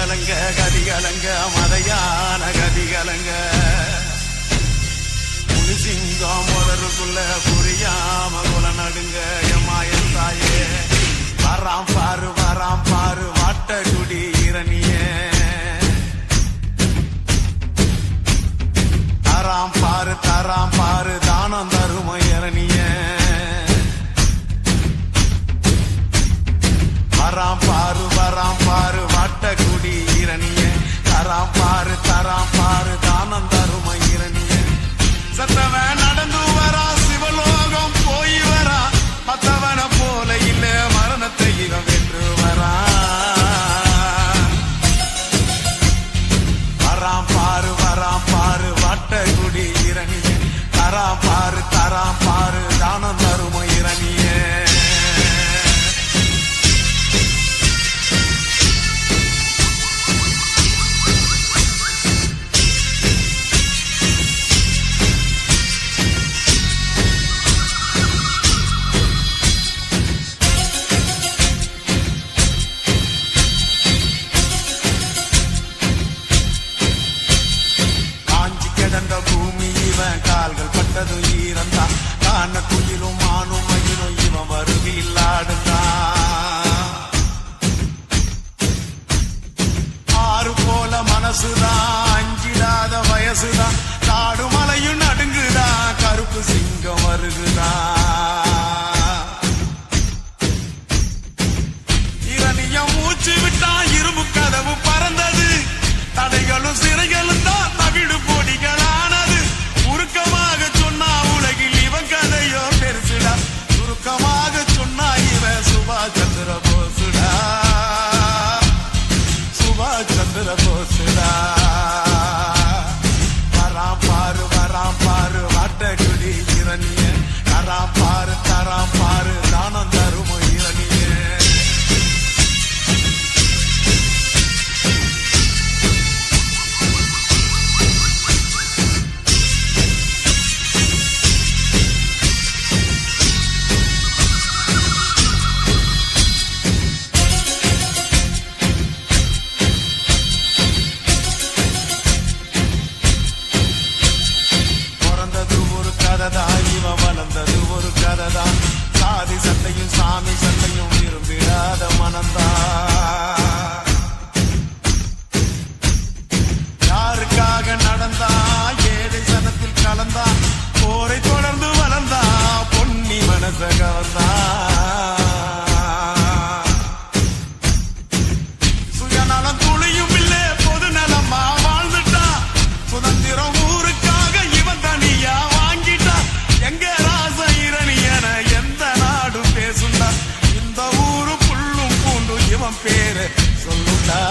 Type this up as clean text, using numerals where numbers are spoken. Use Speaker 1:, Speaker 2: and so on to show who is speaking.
Speaker 1: கதிகலங்க கதிகலங்க மதையான கதிகலங்க புலிசிங்கம் முதலுக்குள்ள புரியாம குல நடுங்க எம்மாயன் தாயே வராம் பாரு வாட்ட குடி இரணிய தராம் பாரு தானம் தரும இரணிய வராம் பாரு வாட்ட குடி இரணிய தராம் பாரு தானம் தரும இரணிய சத்தவன் நடந்து வரா சிவலோகம் போய் வரா மத்தவன போல இல்ல மரணத்தை இவன் வென்று வரா வராம் பாரு வாட்ட குடி இரணிய தராம் பாரு தானம் தரும இரணிய பூமி இவன் கால்கள் பட்டது ஈரந்தா காண குயிலும் மானும் மயிலும் இவன் வருகையில் ஆடுந்தான் ஆறு போல மனசுதான் அஞ்சிடாத வயசுதான் காடு மலையும் நடுங்குதான் கருப்பு சிங்கம் வருகுதான் இரணியம் மூச்சு விட்டா இரும்பு கதவு பறந்தது தடைகளும் சிறைகளும் தான் தவிடு பொடிகளானது உருக்கமாக சொன்னா உலகில் இவன் கதையோ பெருசுடா சுருக்கமாக சொன்னா இவன் சுபாஷ் சந்திர போசுடா சுபாஷ் சந்திர போசுடா வராம் பாரு வாட்ட குடி இரணிய தராம் பாரு தானம் தரும இரணிய இவன் வளர்ந்தது ஒரு கதைதான் சாதி சண்டையும் சாமி சண்டையும் விரும்பிடாத மனந்தான் யாருக்காக நடந்தா ஏழை சனத்தில் கலந்தா போரை தொடர்ந்து வளர்ந்தா பொன்னி மனச கவர்ந்தா சுயநலம் துளியும் இல்லே பொது நலமா வாழ்ந்துட்டா சுதந்திரம் ஊருக்காக இவன் தனியா எங்க ராச இரணியன எந்த நாடும் பேசுண்டா இந்த ஊரு புள்ளும் பூண்டும் இவன் பேரு சொல்லுண்டா